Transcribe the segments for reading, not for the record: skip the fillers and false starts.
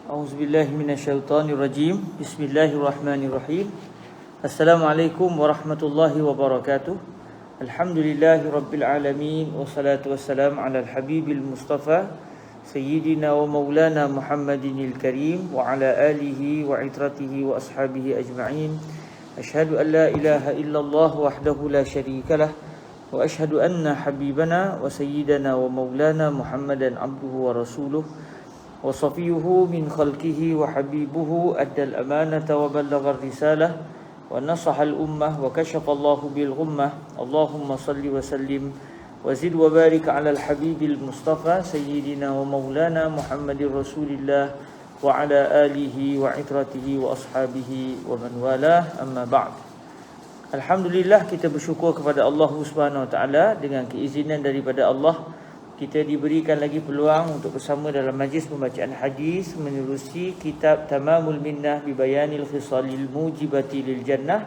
A'udzubillahi minasyaitonirrajim. Bismillahirrahmanirrahim. Assalamualaikum warahmatullahi wabarakatuh. Alhamdulillahi rabbil alamin. Wassalatu wassalamu ala al-habibil mustafa Sayyidina wa maulana Muhammadinil karim wa ala alihi wa itratihi wa ashabihi ajma'in. Ashhadu an la ilaha illallah wahdahu la syarika lah wa ashhadu anna habibana wa sayyidana wa maulana Muhammadan abduhu wa rasuluh wa safiyuhu min khalqihi wa habibuhu addal amanata wa ballagha risalah wa nasaha al ummah wa kashafa Allahu bil ghummah. Allahumma salli wa sallim wa zid wa barik ala al habibil mustafa sayyidina wa maulana Muhammadir rasulillah wa ala alihi wa itratihi wa ashabihi wa man walah, amma ba'd. Alhamdulillah, kita bersyukur kepada Allah Subhanahu wa taala. Dengan keizinan daripada Allah, kita diberikan lagi peluang untuk bersama dalam majlis pembacaan hadis menerusi kitab Tamamul Minnah bi Bayanil Khisalil Mujibati lil Jannah.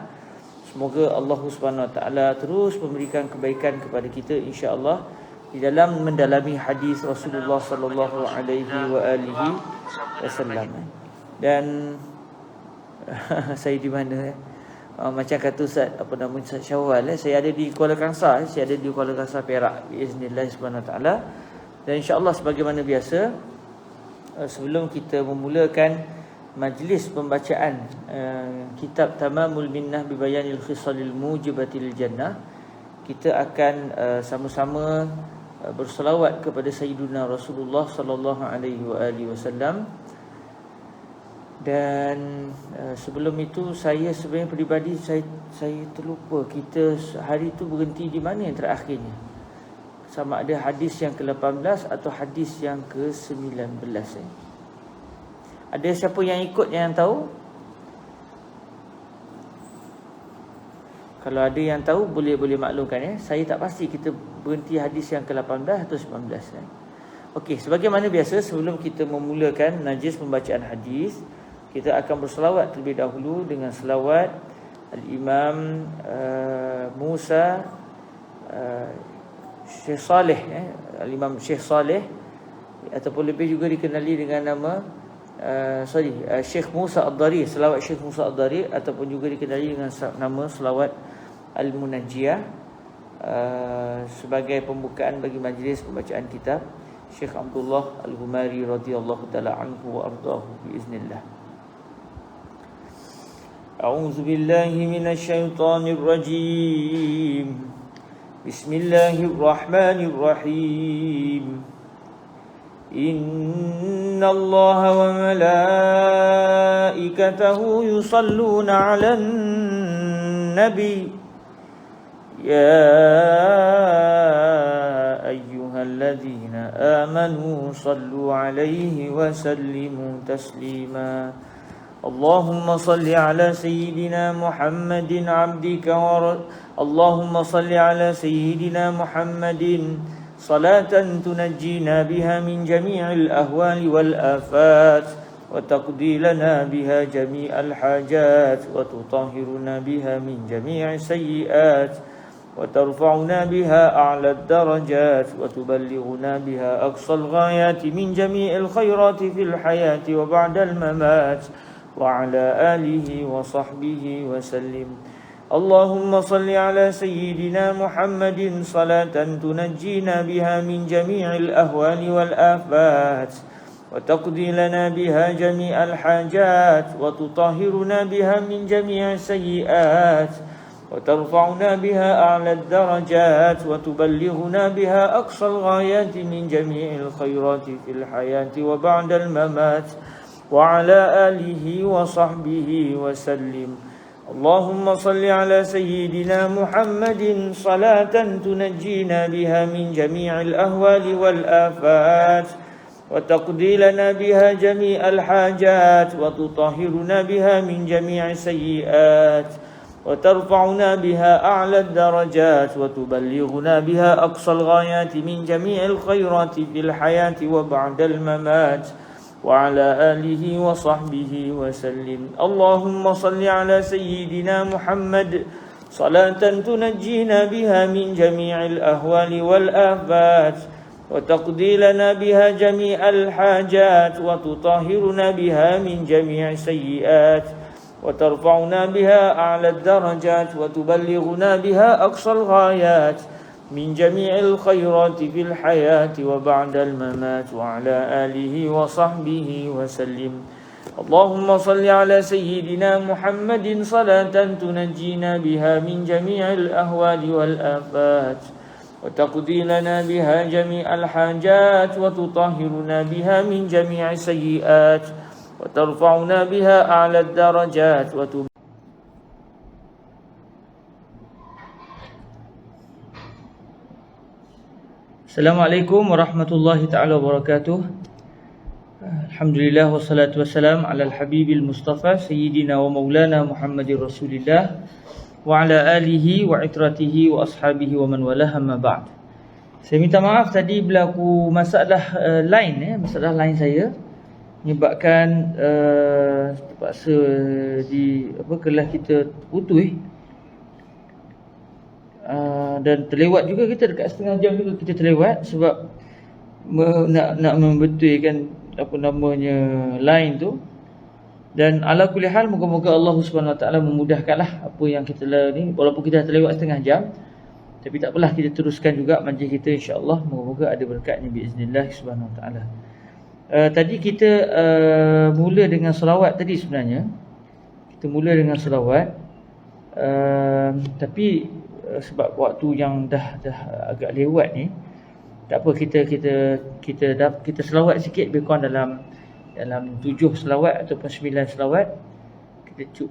Semoga Allah Subhanahu wa taala terus memberikan kebaikan kepada kita insya-Allah di dalam mendalami hadis Rasulullah sallallahu alaihi wasallam. Dan saya di mana macam kata Ustaz, apa nama, Ustaz Syawal, saya ada di Kuala Kangsar, Perak, biiznillah subhanahu wa taala. Dan insya-Allah sebagaimana biasa, sebelum kita memulakan majlis pembacaan kitab Tamamul Minnah bi Bayanil Khisalil Mujibati lil Jannah, kita akan sama-sama berselawat kepada Sayyidina Rasulullah sallallahu alaihi wasallam. Dan sebelum itu, saya sebenarnya peribadi saya terlupa kita hari itu berhenti di mana yang terakhirnya. Sama ada hadis yang ke-18 atau hadis yang ke-19. Ada siapa yang ikut yang tahu? Kalau ada yang tahu, boleh maklumkan ya. Saya tak pasti kita berhenti hadis yang ke-18 atau 19. Okey, sebagaimana biasa, sebelum kita memulakan majlis pembacaan hadis, kita akan berselawat terlebih dahulu dengan selawat Al-Imam Musa Syekh Saleh, Al-Imam Syekh Saleh, ataupun lebih juga dikenali dengan nama Syekh Musa Ad-Dari, selawat Syekh Musa Ad-Dari, ataupun juga dikenali dengan nama selawat Al-Munajjiyah, sebagai pembukaan bagi majlis pembacaan kitab Syekh Abdullah Al-Humari radhiyallahu taala anhu wa ardahu biiznillah. A'udzu billahi minasy syaithanir rajim. Bismillahirrahmanirrahim. Innallaha wa malaikatahu yusalluna 'alan nabi. Ya ayyuhalladzina amanu sallu 'alaihi wa sallimu taslima. اللهم صل على سيدنا محمد عبدك اللهم صل على سيدنا محمد صلاة تنجينا بها من جميع الأهوال والآفات وتقضي لنا بها جميع الحاجات وتطهرنا بها من جميع السيئات وترفعنا بها أعلى الدرجات وتبلغنا بها أقصى الغايات من جميع الخيرات في الحياة وبعد الممات وعلى آله وصحبه وسلم. اللهم صل على سيدنا محمد صلاة تنجينا بها من جميع الأهوال والآفات وتقضي لنا بها جميع الحاجات وتطهرنا بها من جميع السيئات وترفعنا بها أعلى الدرجات وتبلغنا بها أقصى الغايات من جميع الخيرات في الحياة وبعد الممات وعلى آله وصحبه وسلم. اللهم صل على سيدنا محمد صلاة تنجينا بها من جميع الأهوال والآفات وتقضي لنا بها جميع الحاجات وتطهرنا بها من جميع السيئات وترفعنا بها أعلى الدرجات وتبلغنا بها أقصى الغايات من جميع الخيرات في الحياة وبعد الممات وعلى آله وصحبه وسلم. اللهم صل على سيدنا محمد صلاة تنجينا بها من جميع الأهوال والآفات وتقضي لنا بها جميع الحاجات وتطهرنا بها من جميع السيئات وترفعنا بها أعلى الدرجات وتبلغنا بها أقصى الغايات من جميع الخيرات في الحياة وبعد الممات وعلى آله وصحبه وسلم. اللهم صل على سيدنا محمد صلاة تنجينا بها من جميع الأهوال والآفات وتقضي لنا بها جميع الحاجات وتطهرنا بها من جميع السيئات وترفعنا بها أعلى الدرجات Assalamualaikum warahmatullahi ta'ala wabarakatuh. Alhamdulillah wassalatu wassalam ala al-habibil mustafa sayyidina wa maulana Muhammadir Rasulillah wa ala alihi wa itratihi wa ashabihi wa man walaha ma ba'd. Saya minta maaf tadi berlaku masalah masalah line saya menyebabkan terpaksa kelas kita putus. Dan terlewat juga kita dekat setengah jam juga kita terlewat sebab nak membetulkan apa namanya line tu. Dan ala kulli hal moga-moga Allah Subhanahu Wa Taala memudahkanlah apa yang kita ni, walaupun kita terlewat setengah jam tapi tak apalah, kita teruskan juga majlis kita insya-Allah, moga-moga ada berkatnya biiznillah Subhanahu Wa Taala. Tadi kita mula dengan selawat tadi sebenarnya. Kita mula dengan selawat tapi sebab waktu yang dah agak lewat ni, tak apa, kita selawat sikit lebih kurang dalam 7 selawat ataupun 9 selawat.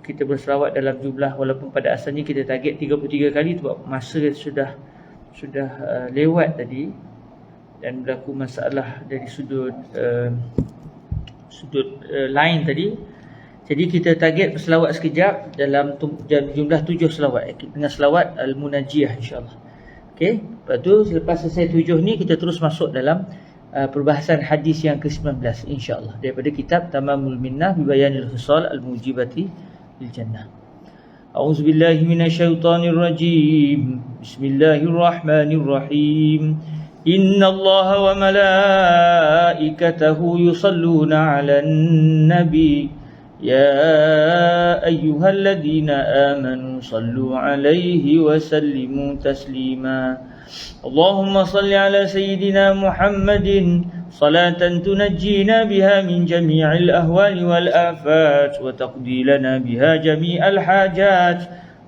Kita berselawat dalam jumlah, walaupun pada asalnya kita target 33 kali sebab masa sudah lewat tadi dan berlaku masalah dari sudut line tadi. Jadi kita target berselawat sekejap dalam jumlah 7 selawat dengan selawat Al-Munajiyah insya-Allah. Okey, lepas tu selepas selesai 7 ni kita terus masuk dalam perbahasan hadis yang ke-19 insya-Allah daripada kitab Tamamul Minnah bi Bayanil Khisal Al-Mujibati lil Jannah. A'udzubillahi minasyaitonir rajim. Bismillahirrahmanirrahim. Innallaha wa malaikatahu yusalluna 'alan nabi يا أيها الذين آمنوا صلوا عليه وسلموا تسليما اللهم صل على سيدنا محمد صلاة تنجينا بها من جميع الأهوال والآفات وتقضي لنا بها جميع الحاجات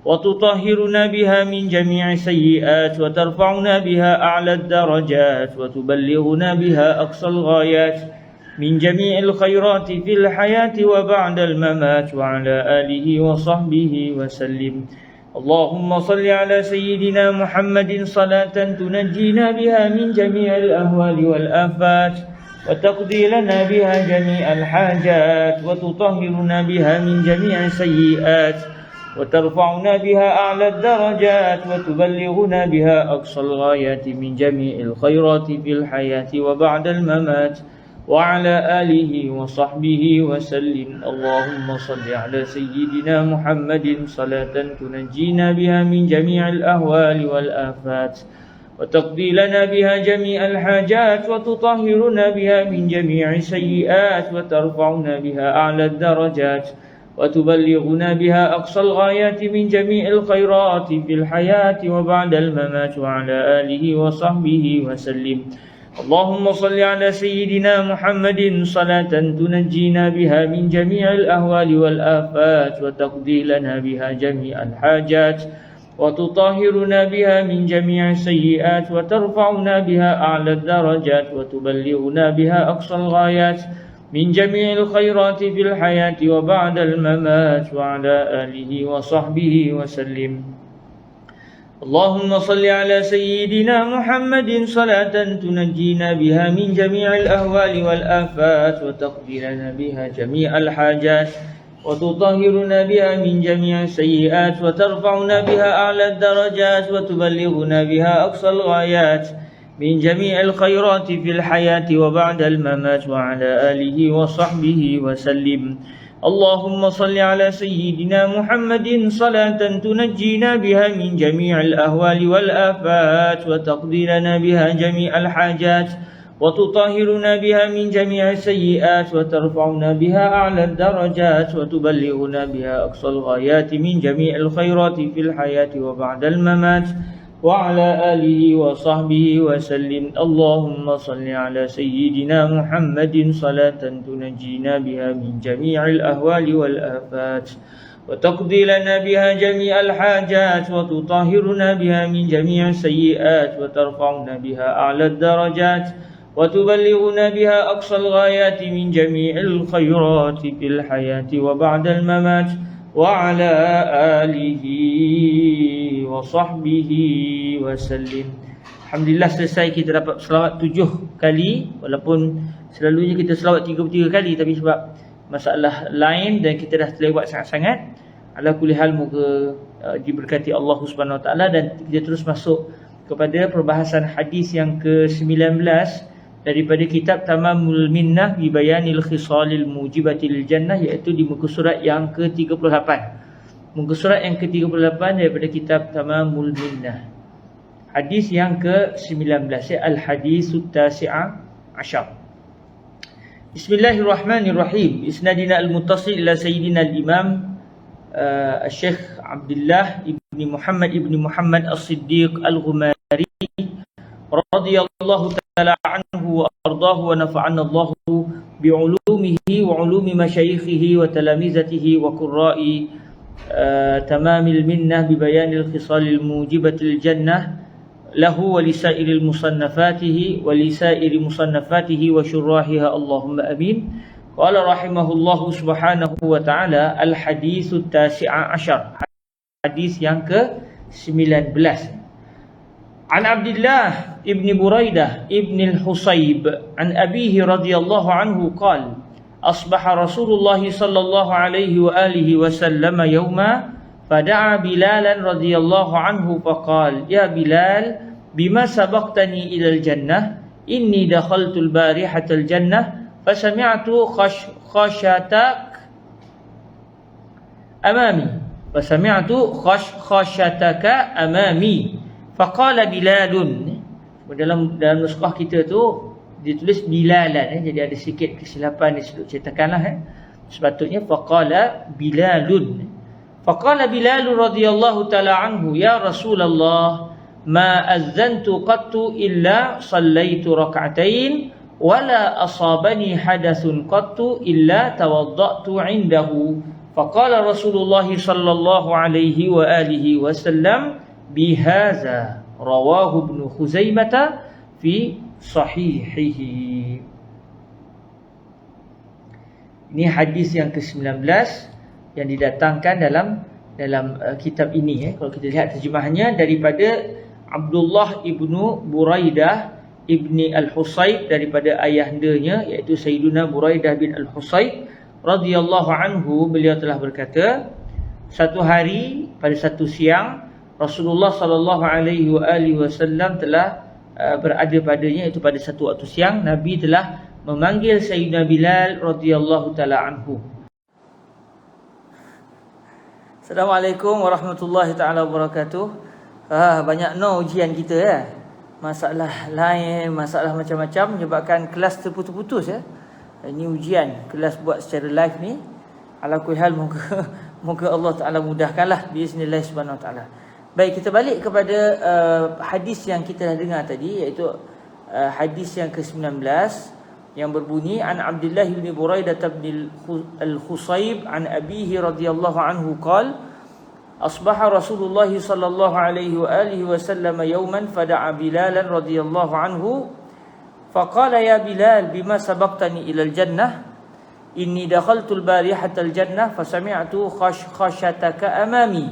وتطهرنا بها من جميع السيئات وترفعنا بها أعلى الدرجات وتبلغنا بها أقصى الغايات من جميع الخيرات في الحياة وبعد الممات وعلى آله وصحبه وسلم اللهم صل على سيدنا محمد صلاة تنجينا بها من جميع الأهوال والآفات وتقضي لنا بها جميع الحاجات وتطهرنا بها من جميع السيئات وترفعنا بها أعلى الدرجات وتبلغنا بها أقصى الغايات من جميع الخيرات في الحياة وبعد الممات وعلى آله وصحبه وسلم اللهم صل على سيدنا محمد صلاة تنجينا بها من جميع الأهوال والآفات وتقضي لنا بها جميع الحاجات وتطهرنا بها من جميع السيئات وترفعنا بها أعلى الدرجات وتبلغنا بها أقصى الغايات من جميع الخيرات في الحياة وبعد الممات وعلى آله وصحبه وسلم اللهم صل على سيدنا محمد صلاة تنجينا بها من جميع الأهوال والآفات وتقضي لنا بها جميع الحاجات وتطهرنا بها من جميع السيئات وترفعنا بها أعلى الدرجات وتبلغنا بها أقصى الغايات من جميع الخيرات في الحياة وبعد الممات وعلى آله وصحبه وسلم اللهم صل على سيدنا محمد صلاة تنجينا بها من جميع الأهوال والآفات وتقضي لنا بها جميع الحاجات وتطهرنا بها من جميع السيئات وترفعنا بها أعلى الدرجات وتبلغنا بها أقصى الغايات من جميع الخيرات في الحياة وبعد الممات وعلى آله وصحبه وسلم اللهم صل على سيدنا محمد صلاة تنجينا بها من جميع الأهوال والآفات وتقضي لنا بها جميع الحاجات وتطهرنا بها من جميع السيئات وترفعنا بها أعلى الدرجات وتبلغنا بها أقصى الغايات من جميع الخيرات في الحياة وبعد الممات وعلى آله وصحبه وسلم. اللهم صل على سيدنا محمد صلاة تنجينا بها من جميع الأهوال والآفات وتقضي لنا بها جميع الحاجات وتطهرنا بها من جميع السيئات وترفعنا بها أعلى الدرجات وتبلغنا بها أقصى الغايات من جميع الخيرات في الحياة وبعد الممات وعلى آله وصحبه وسلم. Alhamdulillah, selesai kita dapat selawat 7 kali. Walaupun selalunya kita selawat 33 kali, tapi sebab masalah lain dan kita dah terlewat sangat-sangat. Ala kulli hal, moga diberkati Allah Subhanahu Wa Taala. Dan kita terus masuk kepada perbahasan hadis yang ke-19 daripada kitab Tamamul Minnah bi Bayanil Khisalil Mujibatil Jannah, iaitu di muka surat yang ke-38. Muka surat yang ke-38 daripada kitab Tamamul Minnah. Hadis yang ke-19, Al-Hadisut Tasi'a Ashar. Bismillahirrahmanirrahim. Isnadina al-muttasil ila Sayyidina al-Imam Syekh Abdullah ibni Muhammad As-Siddiq Al-Ghumari radhiyallahu ta'ala anhu wa ardahu wa nafa'ana Allahu bi'ulumihi wa ulumi masyayikhihi wa talamizatihi wa qurra'i tamamil minnah bi bayanil khisalil mujibatil jannah lahu wa lisairil musannafatihi wa lisairi musannafatihi wa syurrahiha Allahumma amin. Qala rahimahullahu subhanahu wa ta'ala, al-hadithut tasi'a ashar, hadis yang ke-19. An Abdullah ibn Buraidah ibn al-Husayb an abihi radhiyallahu anhu qala asbaha Rasulullah sallallahu alaihi wa alihi wa sallam yawma fada'a Bilalan radhiyallahu anhu faqala ya Bilal bima sabaqtani ila al-jannah inni dakhaltu al-barihata al-jannah fasami'tu khashatak khashataka amami faqala Bilalun. Dalam nuskah kita tu ditulis Bilalan, jadi ada sikit kesilapan di situ, cetakanlah sepatutnya faqala Bilalun. Faqala Bilal radhiyallahu ta'ala anhu ya Rasulullah ma azzantu qattu illa sallaitu rak'atain wala asabani hadathun qattu illa tawaddatu indahu. Faqala Rasulullah sallallahu alaihi wa alihi wasallam bihadza rawahu Ibnu Khuzaimah fi sahihihi. Ini hadis yang ke-19 yang didatangkan dalam kitab ini. Kalau kita lihat terjemahannya daripada Abdullah ibnu Buraidah ibni al-Husayb, daripada ayahandanya iaitu Sayyiduna Buraidah bin al-Husayb radhiyallahu anhu. Beliau telah berkata, satu hari pada satu siang Rasulullah sallallahu alaihi wasallam telah berada padanya, iaitu pada satu waktu siang Nabi telah memanggil Sayyidina Bilal radhiyallahu taala anhu. Assalamualaikum warahmatullahi taala wabarakatuh. Banyak ujian kita ya. Masalah lain, masalah macam-macam menyebabkan kelas terputus-putus ya. Ini ujian kelas buat secara live ni. Ala kulli hal, moga Allah Taala mudahkanlah biiznillah subhanahu wa taala. Baik, kita balik kepada hadis yang kita dah dengar tadi, iaitu hadis yang ke-19 yang berbunyi an Abdullah bin Buraidah bin al-Husayb an abihi radhiyallahu anhu qala asbaha Rasulullah sallallahu alaihi wa alihi wasallam yawman fada'a Bilalan radhiyallahu anhu faqala ya Bilal bima sabaqtani ila al-jannah inni dakhaltu al-barihata al-jannah fasami'tu khashataka amami.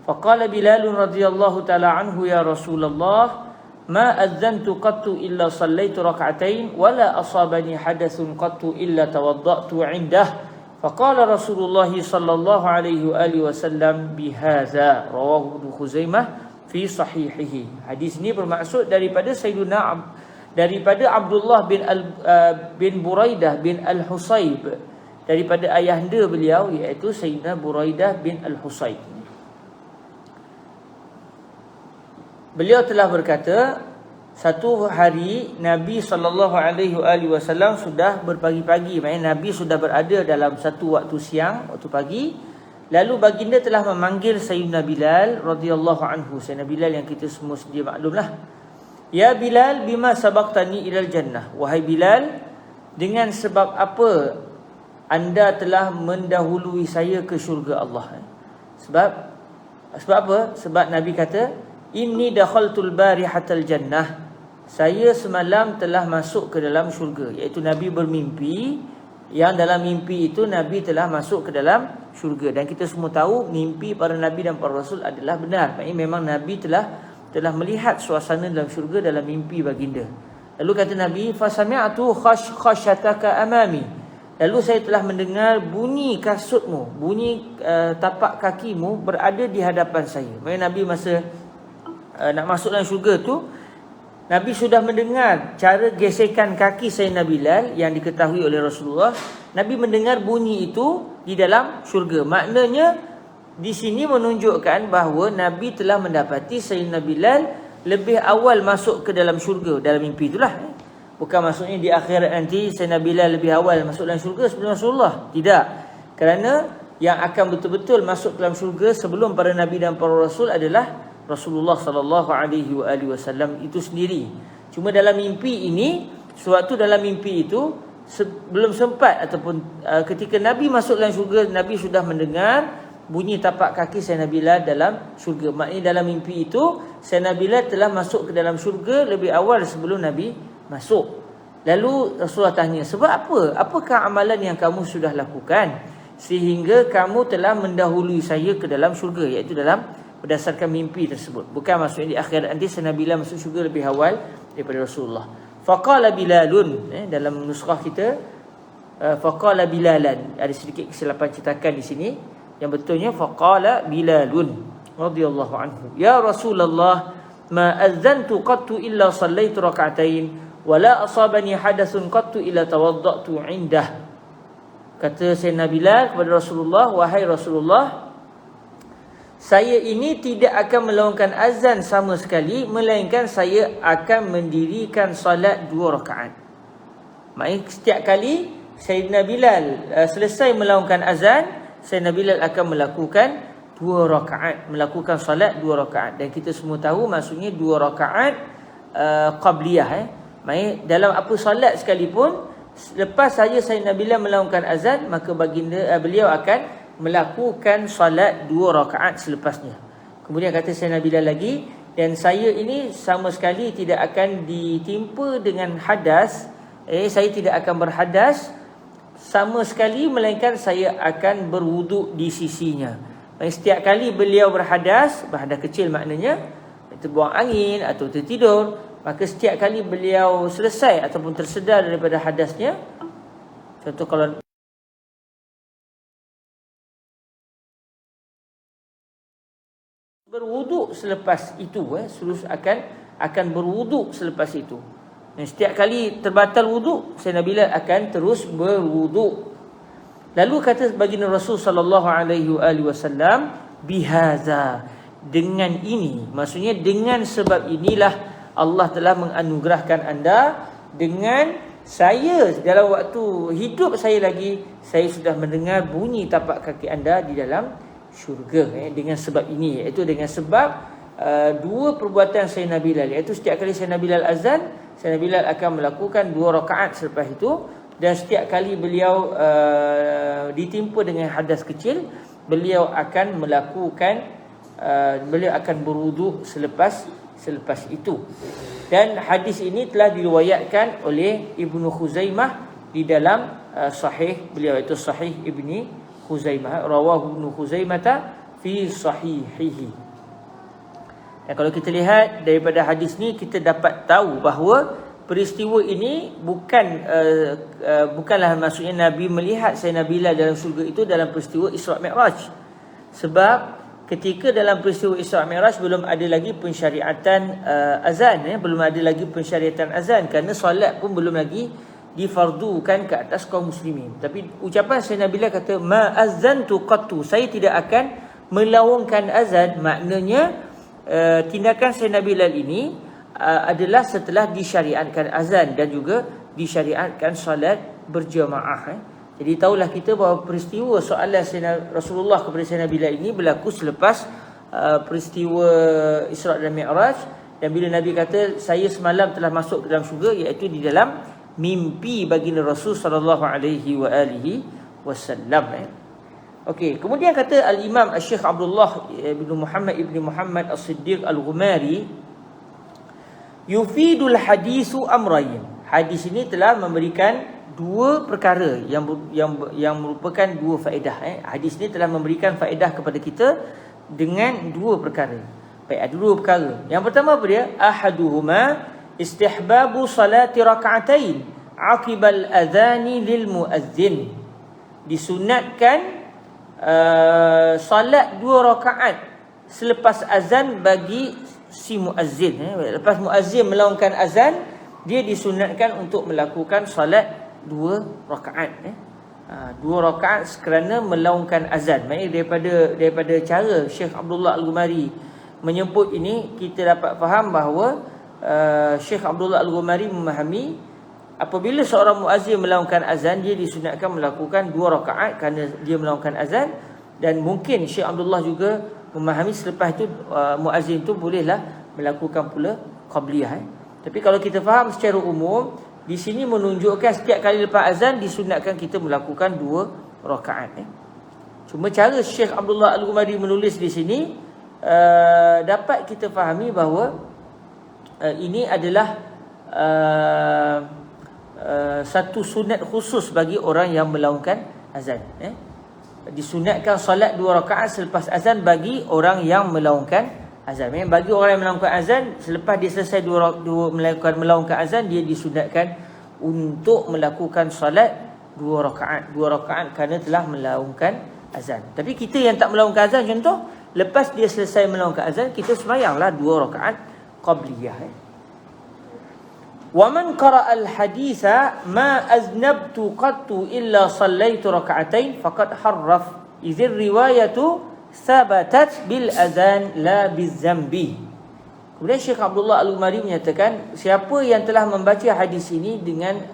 Faqala Bilal radhiyallahu ta'ala anhu ya Rasulullah ma adzantu qattu illa sallaitu rak'atain wala asabani hadathun qattu illa tawaddatu 'indah. Faqala Rasulullah sallallahu alaihi wa alihi wasallam bihadza rawahu Ibnu Khuzaimah fi sahihihi. Hadis ini bermaksud daripada Abdullah bin Buraidah bin al-Husayb, daripada ayahanda beliau, iaitu Sayyidina Buraidah bin Al-Husayb. Beliau telah berkata, satu hari Nabi SAW sudah berpagi-pagi, maknanya Nabi sudah berada dalam satu waktu siang, waktu pagi. Lalu baginda telah memanggil Sayyidina Bilal radhiyallahu anhu. Sayyidina Bilal yang kita semua sedia maklumlah. Ya Bilal, bima sabaqtani ilal jannah. Wahai Bilal, dengan sebab apa anda telah mendahului saya ke syurga Allah? Sebab apa? Sebab Nabi kata, inni dakhaltul barihatal jannah. Saya semalam telah masuk ke dalam syurga. Iaitu Nabi bermimpi, yang dalam mimpi itu Nabi telah masuk ke dalam syurga. Dan kita semua tahu mimpi para Nabi dan para Rasul adalah benar. Maksudnya memang Nabi telah melihat suasana dalam syurga dalam mimpi baginda. Lalu kata Nabi, fasami'atu khashyataka amami. Lalu saya telah mendengar bunyi kasutmu, bunyi tapak kakimu berada di hadapan saya. Maksudnya Nabi masa nak masuk dalam syurga tu, Nabi sudah mendengar cara gesekan kaki Sayyidina Bilal yang diketahui oleh Rasulullah. Nabi mendengar bunyi itu di dalam syurga. Maknanya di sini menunjukkan bahawa Nabi telah mendapati Sayyidina Bilal lebih awal masuk ke dalam syurga dalam mimpi itulah. Bukan maksudnya di akhirat nanti Sayyidina Bilal lebih awal masuk dalam syurga sebelum Rasulullah. Tidak. Kerana yang akan betul-betul masuk dalam syurga sebelum para Nabi dan para Rasul adalah Rasulullah sallallahu alaihi wasallam itu sendiri. Cuma dalam mimpi ini, suatu dalam mimpi itu belum sempat ataupun ketika Nabi masuk dalam syurga, Nabi sudah mendengar bunyi tapak kaki Sayyidina Bilal dalam syurga. Maknanya dalam mimpi itu Sayyidina Bilal telah masuk ke dalam syurga lebih awal sebelum Nabi masuk. Lalu Rasulullah tanya, sebab apa? Apakah amalan yang kamu sudah lakukan sehingga kamu telah mendahului saya ke dalam syurga? Iaitu berdasarkan mimpi tersebut. Bukan maksudnya di akhirat nanti Sayyidina Bilal masuk syurga lebih awal daripada Rasulullah. Faqala Bilalun, dalam nuskah kita faqala Bilalan. Ada sedikit kesilapan cetakan di sini. Yang betulnya faqala Bilalun radhiyallahu anhu. Ya Rasulullah, ma azantu qattu illa sallaitu rak'atain wa la asabani hadathun qattu illa tawaddatu indah. Kata Sayyidina Bilal kepada Rasulullah, wahai Rasulullah, saya ini tidak akan melaungkan azan sama sekali, melainkan saya akan mendirikan salat 2 rakaat. Maksudnya setiap kali Sayyidina Bilal selesai melaungkan azan, Sayyidina Bilal akan melakukan 2 rakaat, melakukan salat 2 rakaat. Dan kita semua tahu maksudnya 2 rakaat qabliyah. Maksudnya dalam apa salat sekalipun, lepas saja Sayyidina Bilal melaungkan azan, maka beliau akan melakukan salat 2 rakaat selepasnya. Kemudian kata Sayyidina Bilal lagi, dan saya ini sama sekali tidak akan ditimpa dengan hadas. Saya tidak akan berhadas sama sekali, melainkan saya akan berwuduk di sisinya. Setiap kali beliau berhadas kecil maknanya terbuang angin atau tertidur, maka setiap kali beliau selesai ataupun tersedar daripada hadasnya, contoh kalau berwuduk selepas itu, akan berwuduk selepas itu. Dan setiap kali terbatal wuduk, Sayyidina Bilal akan terus berwuduk. Lalu kata baginda Rasul sallallahu alaihi wasallam, bihaza, dengan ini, maksudnya dengan sebab inilah Allah telah menganugerahkan anda dengan saya dalam waktu hidup saya lagi, saya sudah mendengar bunyi tapak kaki anda di dalam syurga. Dengan sebab ini, iaitu dengan sebab 2 perbuatan Sayyidina Bilal, iaitu setiap kali Sayyidina Bilal azan, Sayyidina Bilal akan melakukan 2 rakaat selepas itu. Dan setiap kali beliau ditimpa dengan hadas kecil, beliau akan berwuduk selepas itu. Dan hadis ini telah diriwayatkan oleh Ibnu Khuzaimah di dalam sahih beliau, itu sahih Ibni Khuzaimah, rawahu Ibnu Khuzaimah fi sahihihi. Dan kalau kita lihat daripada hadis ni, kita dapat tahu bahawa peristiwa ini bukanlah maksudnya Nabi melihat Sayyidina Bilal dalam syurga itu dalam peristiwa Isra' Mi'raj. Sebab ketika dalam peristiwa Isra' Mi'raj belum ada lagi pensyariatan azan, belum ada lagi pensyariatan azan, kerana solat pun belum lagi difardukan ke atas kaum muslimin. Tapi ucapan Sayyidina Bilal kata ma azantu qattu, saya tidak akan melawangkan azan, maknanya tindakan Sayyidina Bilal ini adalah setelah disyariatkan azan dan juga disyariatkan solat berjamaah. Jadi tahulah kita bahawa peristiwa soalan Sayyidina Rasulullah kepada Sayyidina Bilal ini berlaku selepas peristiwa Isra' dan Mi'raj. Dan bila Nabi kata saya semalam telah masuk ke dalam syurga, iaitu di dalam mimpi baginda Rasul sallallahu alaihi wa alihi wasallam. Okey, kemudian kata al-Imam Syekh Abdullah bin Muhammad As-Siddiq Al-Ghumari, yufidul hadisu amrayn. Hadis ini telah memberikan dua perkara yang merupakan dua faedah. Hadis ini telah memberikan faedah kepada kita dengan dua perkara. Baik, ada dua perkara. Yang pertama apa dia? Ahaduhuma istihbabu salati rak'atain aqibal adhani lil muazzin. Disunatkan salat dua rakaat selepas azan bagi si muazzin. Lepas muazzin melaungkan azan, dia disunatkan untuk melakukan salat dua rakaat. Dua rakaat kerana melaungkan azan. Maksudnya daripada cara Syekh Abdullah Al-Ghumari menyebut ini, kita dapat faham bahawa Syekh Abdullah Al-Ghumari memahami apabila seorang muazzin melaungkan azan, dia disunatkan melakukan dua rakaat kerana dia melaungkan azan. Dan mungkin Syekh Abdullah juga memahami selepas itu muazzin itu bolehlah melakukan pula qabliyah. Tapi kalau kita faham secara umum, di sini menunjukkan setiap kali lepas azan disunatkan kita melakukan dua rakaat. Cuma cara Syekh Abdullah Al-Ghumari menulis di sini dapat kita fahami bahawa ini adalah satu sunat khusus bagi orang yang melaungkan azan. Disunatkan salat dua rakaat selepas azan bagi orang yang melaungkan azan. Bagi orang yang melaungkan azan, selepas dia selesai melaungkan azan, dia disunatkan untuk melakukan salat dua rakaat kerana telah melaungkan azan. Tapi kita yang tak melaungkan azan, contoh lepas dia selesai melaungkan azan, kita sembahyanglah dua rakaat qabliyah. Wa man qara'a al-haditha ma aznabtu qattu illa sallaitu raka'atain faqad harraf idh riwayatu thabatat bil azan la bizambi. Kemudian Syekh Abdullah Al-Ghumari menyatakan, siapa yang telah membaca hadis ini dengan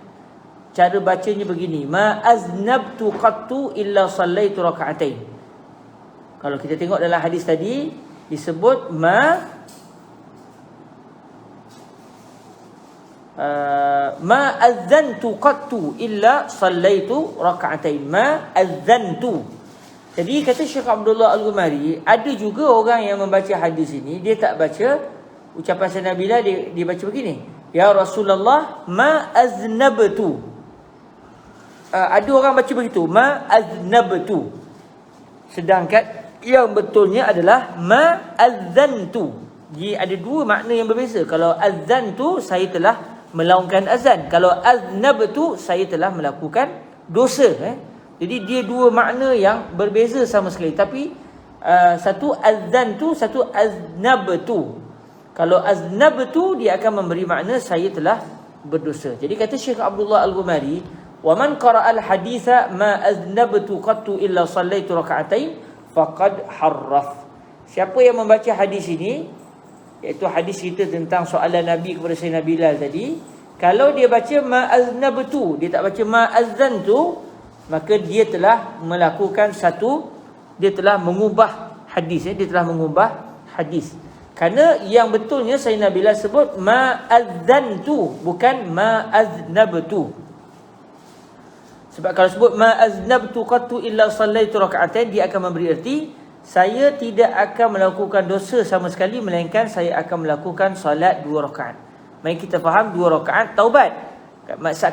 cara bacanya begini, ma aznabtu qattu illa sallaitu raka'atain. Kalau kita tengok dalam hadis tadi disebut ma azzantu qattu illa sallaitu raka'atain. Ma azzantu. Jadi kata Syekh Abdullah Al-Ghumari, ada juga orang yang membaca hadis ini, dia tak baca ucapan Sayyidina Bilal, dia baca begini, ya Rasulullah ma aznabtu. Ada orang baca begitu, ma aznabtu. Sedangkan yang betulnya adalah ma azzantu. Dia ada dua makna yang berbeza. Kalau azzantu, saya telah melaungkan azan. Kalau aznabtu, saya telah melakukan dosa. Jadi dia dua makna yang berbeza sama sekali. Tapi satu azzantu, satu aznabtu. Kalau aznabtu, dia akan memberi makna saya telah berdosa. Jadi kata Syekh Abdullah Al-Ghumari, wa man qara'al haditha ma aznabtu qattu illa sallaitu raka'atain faqad harraf. Siapa yang membaca hadis ini, iaitu hadis cerita tentang soalan Nabi kepada Sayyidina Bilal tadi, kalau dia baca ma aznabtu, dia tak baca ma azzantu, maka dia telah melakukan dia telah mengubah hadis. Dia telah mengubah hadis. Kerana yang betulnya Sayyidina Bilal sebut ma azzantu, bukan ma aznabtu. Sebab kalau sebut ma aznabtu qattu illa sallaitu raka'atain, dia akan memberi erti saya tidak akan melakukan dosa sama sekali, melainkan saya akan melakukan solat dua rakaat. Mari kita faham dua rakaat taubat.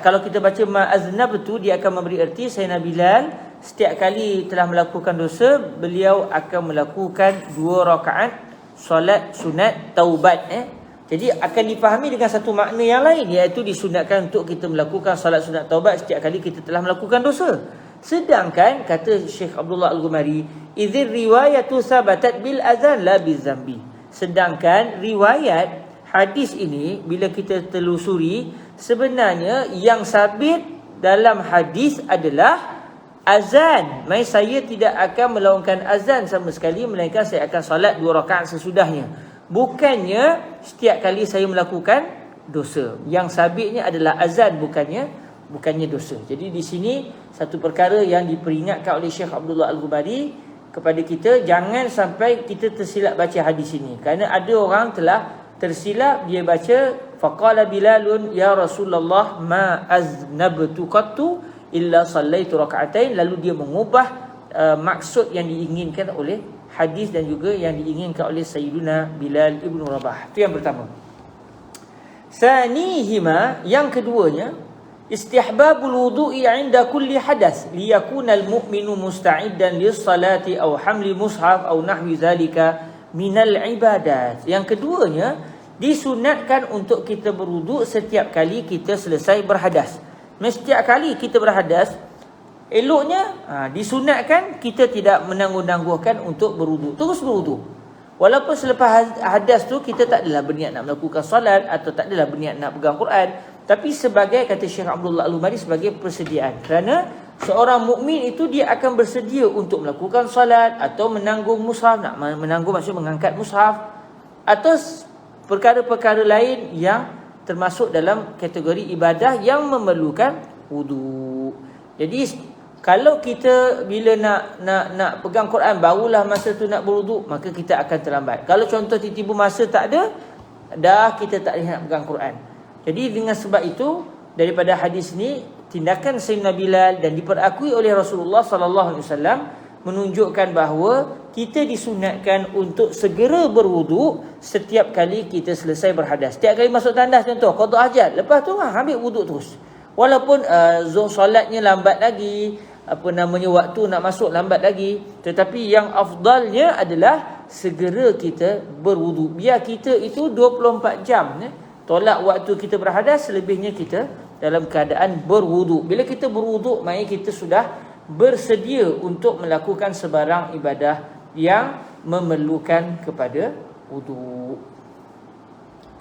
Kalau kita baca ma aznabtu, dia akan memberi erti Sayyidina Bilal setiap kali telah melakukan dosa, beliau akan melakukan dua rakaat solat sunat taubat. Jadi akan dipahami dengan satu makna yang lain, iaitu disunatkan untuk kita melakukan salat sunat taubat setiap kali kita telah melakukan dosa. Sedangkan kata Syekh Abdullah Al-Ghumari, idzir riwayatu sabatat bil azan la bizambi. Sedangkan riwayat hadis ini bila kita telusuri, sebenarnya yang sabit dalam hadis adalah azan. Saya tidak akan melakukan azan sama sekali, melainkan saya akan salat 2 rakaat sesudahnya. Bukannya setiap kali saya melakukan dosa. Yang sabitnya adalah azan, bukannya dosa. Jadi di sini satu perkara yang diperingatkan oleh Syekh Abdullah Al-Ghumari kepada kita, jangan sampai kita tersilap baca hadis ini. Kerana ada orang telah tersilap, dia baca faqala Bilalun ya Rasulullah ma aznabtu qattu illa sallaitu raka'atain, lalu dia mengubah maksud yang diinginkan oleh hadis dan juga yang diinginkan oleh Sayyiduna Bilal ibn Rabah. Itu yang pertama. Sanihima, yang keduanya, istihbabul wudu'i 'inda kulli hadas liyakuna al-mu'minu musta'iddan lis-salati aw hamli mushaf aw nahwi zalika minal ibadat. Yang keduanya, disunatkan untuk kita berwuduk setiap kali kita selesai berhadas. Setiap kali kita berhadas, eloknya disunatkan kita tidak menangguh-nangguhkan untuk berwuduk. Terus berwuduk. Walaupun selepas hadas tu kita tak adalah berniat nak melakukan solat atau tak adalah berniat nak pegang Quran, tapi sebagai, kata Syekh Abdullah Al-Ghumari, sebagai persediaan. Kerana seorang mukmin itu dia akan bersedia untuk melakukan solat atau menanggung mushaf, nak menanggung maksud mengangkat mushaf, atau perkara-perkara lain yang termasuk dalam kategori ibadah yang memerlukan wudu. Jadi kalau kita bila nak pegang Quran barulah masa tu nak berwuduk, maka kita akan terlambat. Kalau contoh tiba-tiba masa tak ada, dah kita tak boleh nak pegang Quran. Jadi dengan sebab itu, daripada hadis ni, tindakan Sayyidina Bilal dan diperakui oleh Rasulullah sallallahu alaihi wasallam menunjukkan bahawa kita disunatkan untuk segera berwuduk setiap kali kita selesai berhadas. Setiap kali masuk tandas, contoh qada hajat, lepas tu ambil wuduk terus. Walaupun solatnya lambat lagi, waktu nak masuk lambat lagi, tetapi yang afdalnya adalah segera kita berwuduk. Biar kita itu 24 jam tolak waktu kita berhadas, selebihnya kita dalam keadaan berwuduk. Bila kita berwuduk, maknanya kita sudah bersedia untuk melakukan sebarang ibadah yang memerlukan kepada wuduk.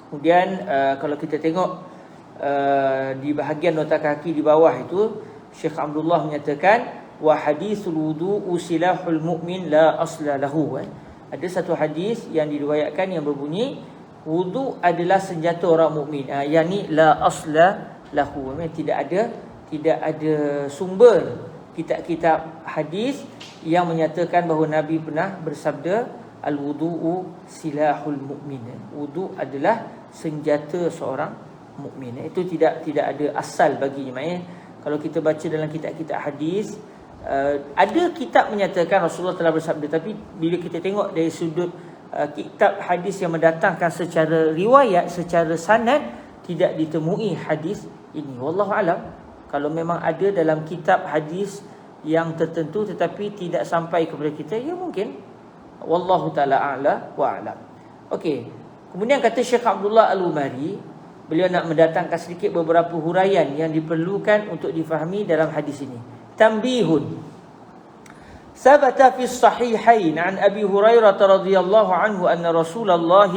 Kemudian kalau kita tengok di bahagian nota kaki di bawah itu, Syekh Abdullah menyatakan wa hadithul wudu'u silahul mu'min la asla lahu. Ada satu hadis yang diriwayatkan yang berbunyi wudu adalah senjata orang mukmin. Yang ni la asla lahu, tidak ada sumber kitab-kitab hadis yang menyatakan bahawa Nabi pernah bersabda al-wudu'u silahul mu'min. Wudu adalah senjata seorang mukmin. Itu tidak ada asal baginya. Maknanya kalau kita baca dalam kitab-kitab hadis, ada kitab menyatakan Rasulullah telah bersabda, tapi bila kita tengok dari sudut kitab hadis yang mendatangkan secara riwayat, secara sanad, tidak ditemui hadis ini. Wallahu alam. Kalau memang ada dalam kitab hadis yang tertentu tetapi tidak sampai kepada kita, ya mungkin. Wallahu taala a'la wa a'lam. Okey. Kemudian kata Syekh Abdullah Al-Ghumari, beliau nak mendatangkan sedikit beberapa huraian yang diperlukan untuk difahami dalam hadis ini. Tanbihun. Sabata fi sahihain an Abi Hurairah radhiyallahu anhu anna Rasulullah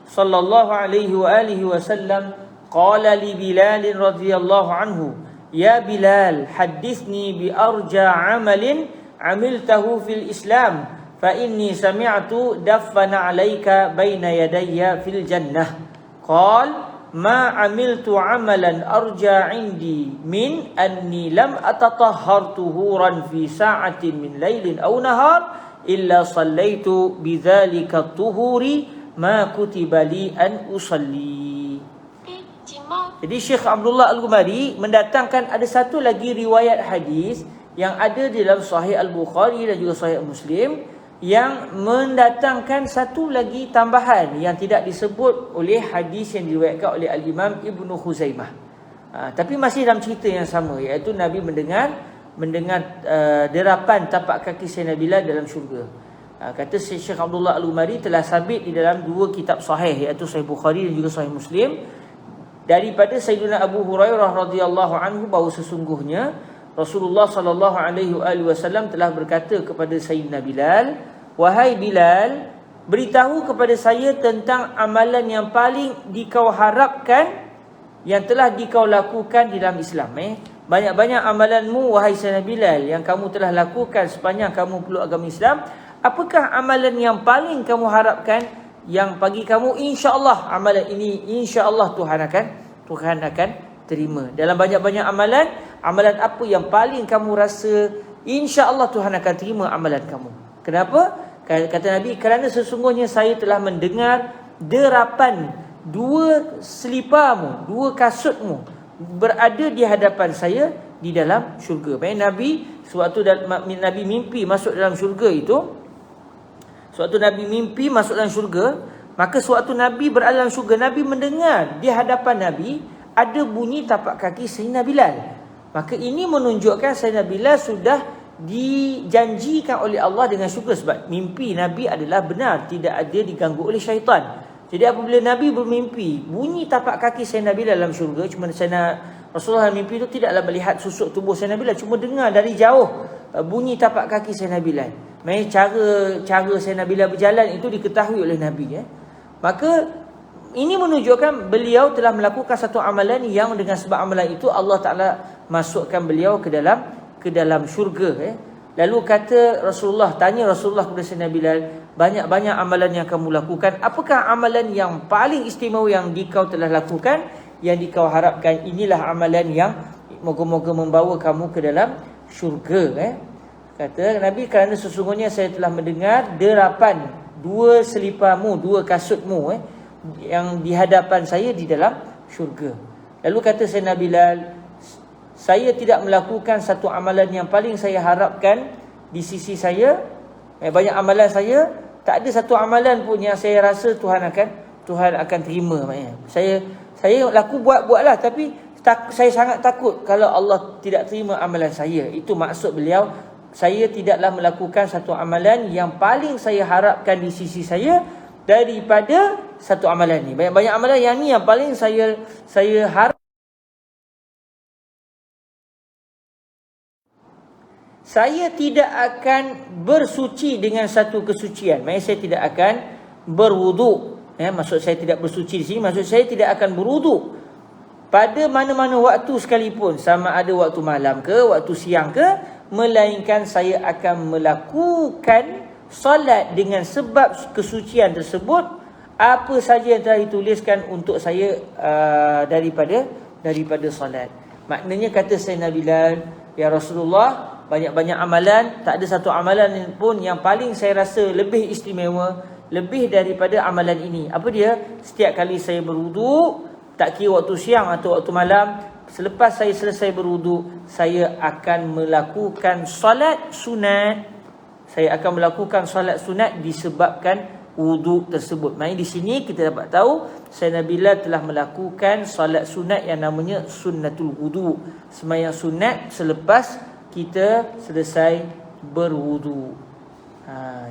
sallallahu alaihi wa alihi wasallam qala li Bilal radhiyallahu anhu, ya Bilal, hadithni bi arja amalin amiltahu fil Islam, fa inni sami'tu daffana alayka baina yadayya fil jannah. Qal ma amiltu amalan arja indi min anni lam atatahhar tuhuran fi sa'atin min lailin aw nahar illa sallaitu bidzalika tuhuri ma kutiba li an usalli. Jadi Syekh Abdullah Al-Ghumari mendatangkan ada satu lagi riwayat hadis yang ada di dalam Sahih Al-Bukhari dan juga Sahih Muslim, yang mendatangkan satu lagi tambahan yang tidak disebut oleh hadis yang diriwayatkan oleh Al-Imam Ibn Khuzaimah. Tapi masih dalam cerita yang sama, iaitu Nabi mendengar derapan tapak kaki Sayyidina Bilal dalam syurga. Kata Syekh Abdullah Al-Ghumari telah sabit di dalam dua kitab sahih, iaitu Sahih Bukhari dan juga Sahih Muslim, daripada Sayyidina Abu Hurairah radhiyallahu anhu bahawa sesungguhnya Rasulullah sallallahu alaihi wasallam telah berkata kepada Sayyidina Bilal, wahai Bilal, beritahu kepada saya tentang amalan yang paling dikau harapkan yang telah dikau lakukan di dalam Islam. Banyak-banyak amalanmu wahai Sayyidina Bilal yang kamu telah lakukan sepanjang kamu peluk agama Islam. Apakah amalan yang paling kamu harapkan yang bagi kamu insya-Allah amalan ini insya-Allah Tuhan akan terima. Dalam banyak-banyak amalan, amalan apa yang paling kamu rasa insya-Allah Tuhan akan terima amalan kamu? Kenapa? Kata Nabi, kerana sesungguhnya saya telah mendengar derapan dua seliparmu, dua kasutmu berada di hadapan saya di dalam syurga. Maksudnya Nabi sewaktu Nabi mimpi masuk dalam syurga itu, sewaktu Nabi mimpi masuk dalam syurga, maka sewaktu Nabi berada dalam syurga, Nabi mendengar di hadapan Nabi ada bunyi tapak kaki Sayyidina Bilal. Maka ini menunjukkan Sayyidina Bilal sudah dijanjikan oleh Allah dengan syurga, sebab mimpi Nabi adalah benar, tidak ada diganggu oleh syaitan. Jadi apabila Nabi bermimpi bunyi tapak kaki Sayyidina Bilal dalam syurga, cuma Rasulullah mimpi itu tidaklah melihat susuk tubuh Sayyidina Bilal, cuma dengar dari jauh bunyi tapak kaki Sayyidina Bilal. Maksudnya cara Sayyidina Bilal berjalan itu diketahui oleh Nabi. Maka ini menunjukkan beliau telah melakukan satu amalan yang dengan sebab amalan itu Allah Ta'ala masukkan beliau ke dalam syurga. Lalu kata Rasulullah, tanya Rasulullah kepada Sayyidina Bilal, banyak-banyak amalan yang kamu lakukan, apakah amalan yang paling istimewa yang dikau telah lakukan, yang dikau harapkan inilah amalan yang moga-moga membawa kamu ke dalam syurga. Kata Nabi, kerana sesungguhnya saya telah mendengar derapan dua seliparmu, dua kasutmu yang di hadapan saya di dalam syurga. Lalu kata Sayyidina Bilal, saya tidak melakukan satu amalan yang paling saya harapkan di sisi saya. Banyak amalan saya, tak ada satu amalan pun yang saya rasa Tuhan akan terima. Saya buatlah, tapi saya sangat takut kalau Allah tidak terima amalan saya. Itu maksud beliau, saya tidaklah melakukan satu amalan yang paling saya harapkan di sisi saya daripada satu amalan ni. Banyak-banyak amalan yang ni yang paling saya harap. Saya tidak akan bersuci dengan satu kesucian. Maksudnya saya tidak akan berwuduk. Maksud saya tidak bersuci di sini, maksud saya tidak akan berwuduk pada mana-mana waktu sekalipun, sama ada waktu malam ke, waktu siang ke, melainkan saya akan melakukan solat dengan sebab kesucian tersebut, apa saja yang telah dituliskan untuk saya daripada solat. Maknanya kata Sayyidina Bilal, ya Rasulullah, banyak-banyak amalan, tak ada satu amalan pun yang paling saya rasa lebih istimewa, lebih daripada amalan ini. Apa dia? Setiap kali saya berwuduk, tak kira waktu siang atau waktu malam, selepas saya selesai berwuduk, saya akan melakukan solat sunat. Saya akan melakukan solat sunat disebabkan wuduk tersebut. Maksudnya di sini kita dapat tahu Sayyidina Bilal telah melakukan solat sunat yang namanya sunnatul wuduk, sembahyang sunat selepas kita selesai berwudu.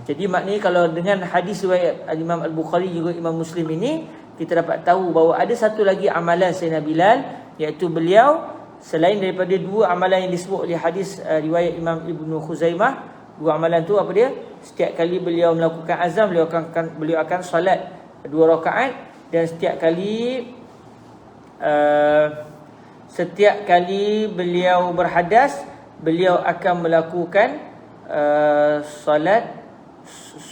Jadi maknanya kalau dengan hadis riwayat Imam Al-Bukhari juga Imam Muslim ini, kita dapat tahu bahawa ada satu lagi amalan Sayyidina Bilal, iaitu beliau selain daripada dua amalan yang disebut oleh hadis riwayat Imam Ibnu Khuzaimah, dua amalan tu apa dia? Setiap kali beliau melakukan azam, beliau akan solat 2 rakaat, dan setiap kali beliau berhadas, beliau akan melakukan solat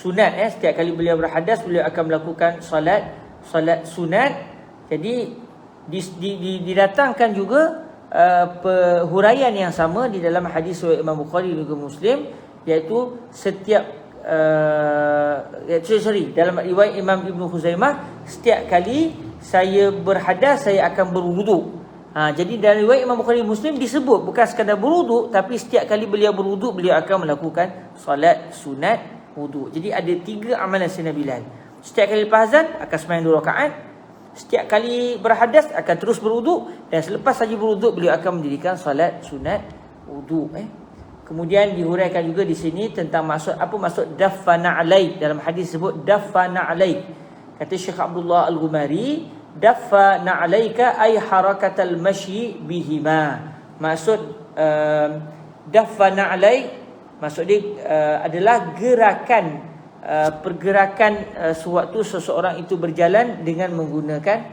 sunat. Setiap kali beliau berhadas, beliau akan melakukan solat sunat. Jadi didatangkan juga huraian yang sama di dalam hadis riwayat Imam Bukhari dan juga Muslim, iaitu dalam riwayat Imam Ibnu Khuzaimah, setiap kali saya berhadas saya akan berwuduk. Jadi dalam riwayat Imam Bukhari Muslim disebut bukan sekadar berwuduk, tapi setiap kali beliau berwuduk, beliau akan melakukan solat sunat wuduk. Jadi ada 3 amalan Sayyidina Bilal. Setiap kali lepas azan akan sembahyang 2 rakaat, setiap kali berhadas akan terus berwuduk, dan selepas saja berwuduk beliau akan mendirikan solat sunat wuduk. Kemudian dihuraikan juga di sini tentang apa maksud daffana alaik. Dalam hadis sebut daffana alaik. Kata Syekh Abdullah Al-Ghumari, daffa na'alaika ay harakatal masyi bihima. Maksud daffa na'alaik, maksud dia adalah pergerakan sewaktu seseorang itu berjalan dengan menggunakan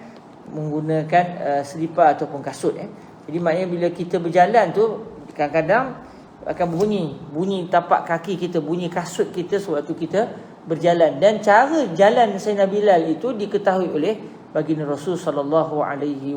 menggunakan selipar ataupun kasut. Jadi maknanya bila kita berjalan tu kadang-kadang akan bunyi tapak kaki kita, bunyi kasut kita sewaktu kita berjalan. Dan cara jalan Sayyidina Bilal itu diketahui oleh baginda Rasul sallallahu alaihi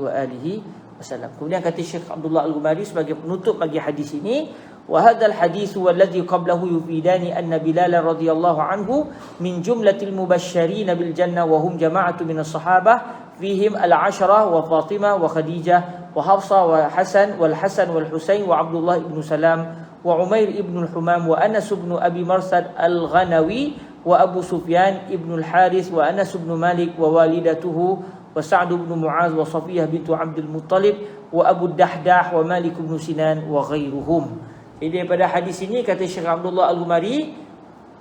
wasallam. Kemudian kata Syekh Abdullah Al-Ghumari sebagai penutup bagi hadis ini, wa hadzal hadits walladhi qablahu yufidani anna Bilal radhiyallahu anhu min jumlatil mubashshirin bil jannah wa hum jama'atu minas sahabah fihim al-'asharah wa Fatimah wa Khadijah wa Hafsah wa Hasan wal Hasan wal Husain wa Abdullah ibn Salam wa Umair ibn al-Humam wa Anas ibn Abi Marsad al-Ghanawi wa Abu Sufyan ibn al-Harith wa Anas ibn Malik wa walidatuhu wa Sa'd ibn Mu'az wa Safiyah bintu Abdul Muttalib wa Abu Dahdah wa Malik ibn Sinan wa ghairuhum. Jadi daripada hadis ini kata Syekh Abdullah Al-Ghumari,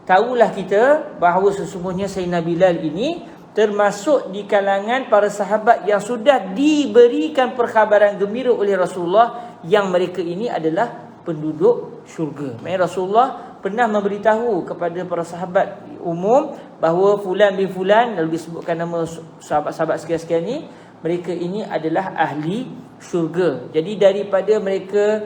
tahulah kita bahawa sesungguhnya Sayyidina Bilal ini termasuk di kalangan para sahabat yang sudah diberikan perkhabaran gembira oleh Rasulullah yang mereka ini adalah penduduk syurga. Maksudnya Rasulullah pernah memberitahu kepada para sahabat umum bahawa fulan bin fulan, lalu disebutkan nama sahabat-sahabat sekian-sekian ni, mereka ini adalah ahli syurga. Jadi daripada mereka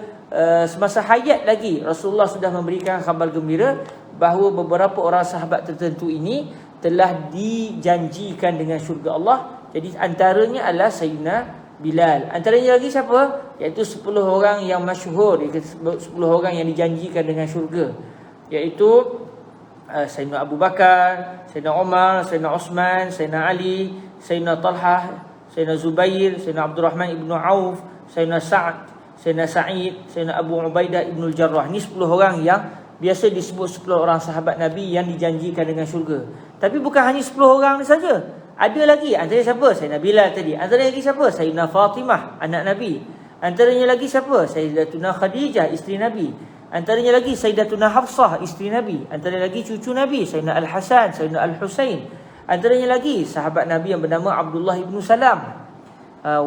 semasa hayat lagi Rasulullah sudah memberikan khabar gembira bahawa beberapa orang sahabat tertentu ini telah dijanjikan dengan syurga Allah. Jadi antaranya adalah Sayyidina Bilal. Antaranya lagi siapa? Iaitu 10 orang yang masyhur, 10 orang yang dijanjikan dengan syurga, iaitu Sayyidina Abu Bakar, Sayyidina Umar, Sayyidina Osman, Sayyidina Ali, Sayyidina Talhah, Sayyidina Zubair, Sayyidina Abdul Rahman ibn Auf, Sayyidina Sa'ad, Sayyidina Sa'id, Sayyidina Abu Ubaidah ibn al-Jarrah. Ini 10 orang yang biasa disebut 10 orang sahabat Nabi yang dijanjikan dengan syurga. Tapi bukan hanya 10 orang ni saja. Ada lagi. Antaranya siapa? Sayyidina Bilal tadi. Antaranya lagi siapa? Sayyidina Fatimah, anak Nabi. Antaranya lagi siapa? Sayyidatuna Khadijah, isteri Nabi. Antaranya lagi Sayyidatuna Hafsah, isteri Nabi. Antaranya lagi cucu Nabi, Sayyidina Al-Hasan, Sayyidina Al-Husain. Antaranya lagi sahabat Nabi yang bernama Abdullah ibn Salam,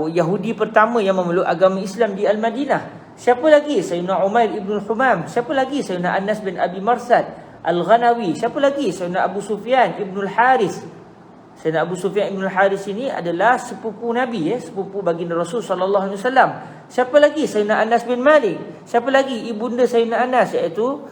Yahudi pertama yang memeluk agama Islam di Al-Madinah. Siapa lagi? Sayyidina Umair ibn al-Humam. Siapa lagi? Sayyidina Anas bin Abi Marsad al-Ghanawi. Siapa lagi? Sayyidina Abu Sufyan ibn al-Harith. Sayyidina Abu Sufyan ibn al-Harith ini adalah sepupu Nabi, sepupu baginda Rasul sallallahu alaihi wasallam. Siapa lagi? Sayyidina Anas bin Malik. Siapa lagi? Ibunda Sayyidina Anas, iaitu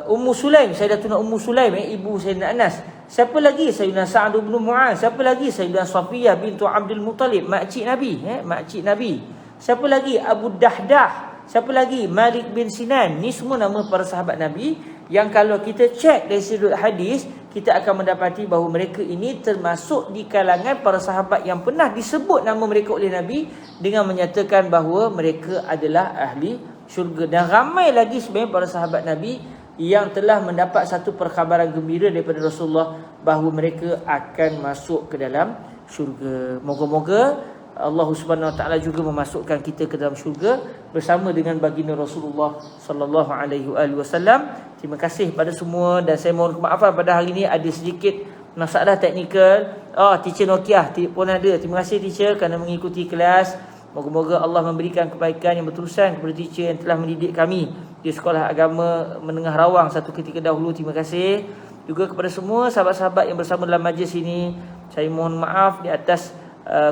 Ummu Sulaim, Sayyidatuna Ummu Sulaim, ibu Sayyidina Anas. Siapa lagi? Sayyidina Sa'd bin Mu'az. Siapa lagi? Sayyidina Safiyah bintu Abdul Muttalib, makcik Nabi, makcik Nabi. Siapa lagi? Abu Dahdah. Siapa lagi? Malik bin Sinan. Ni semua nama para sahabat Nabi yang kalau kita cek dari sudut hadis, kita akan mendapati bahawa mereka ini termasuk di kalangan para sahabat yang pernah disebut nama mereka oleh Nabi dengan menyatakan bahawa mereka adalah ahli syurga. Dan ramai lagi sebenarnya para sahabat Nabi yang telah mendapat satu perkhabaran gembira daripada Rasulullah bahawa mereka akan masuk ke dalam syurga. Moga-moga Allah Subhanahu Wa Taala juga memasukkan kita ke dalam syurga bersama dengan baginda Rasulullah sallallahu alaihi wasallam. Terima kasih pada semua dan saya mohon kemaafan pada hari ini ada sedikit masalah teknikal. Teacher Nokia pun ada. Terima kasih teacher kerana mengikuti kelas. Moga-moga Allah memberikan kebaikan yang berterusan kepada teacher yang telah mendidik kami di Sekolah Agama Menengah Rawang satu ketika dahulu. Terima kasih juga kepada semua sahabat-sahabat yang bersama dalam majlis ini. Saya mohon maaf di atas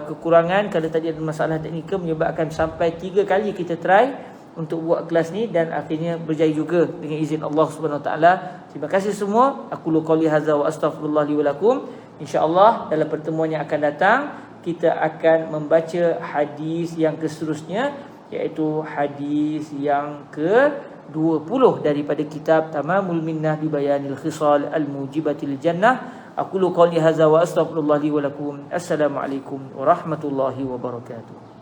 kekurangan kerana tadi ada masalah teknikal menyebabkan sampai 3 kali kita try untuk buat kelas ni dan akhirnya berjaya juga dengan izin Allah Subhanahu Wa Taala. Terima kasih semua. Aku qouli hadza wa astaghfirullah li wa lakum. Insya-Allah dalam pertemuan yang akan datang kita akan membaca hadis yang seterusnya, iaitu hadis yang ke-20 daripada kitab Tamamul Minnah bi Bayanil Khisal Al-Mujibatil Jannah. Aku qouli hadza wa astaghfirullah li wa lakum. Assalamualaikum warahmatullahi wabarakatuh.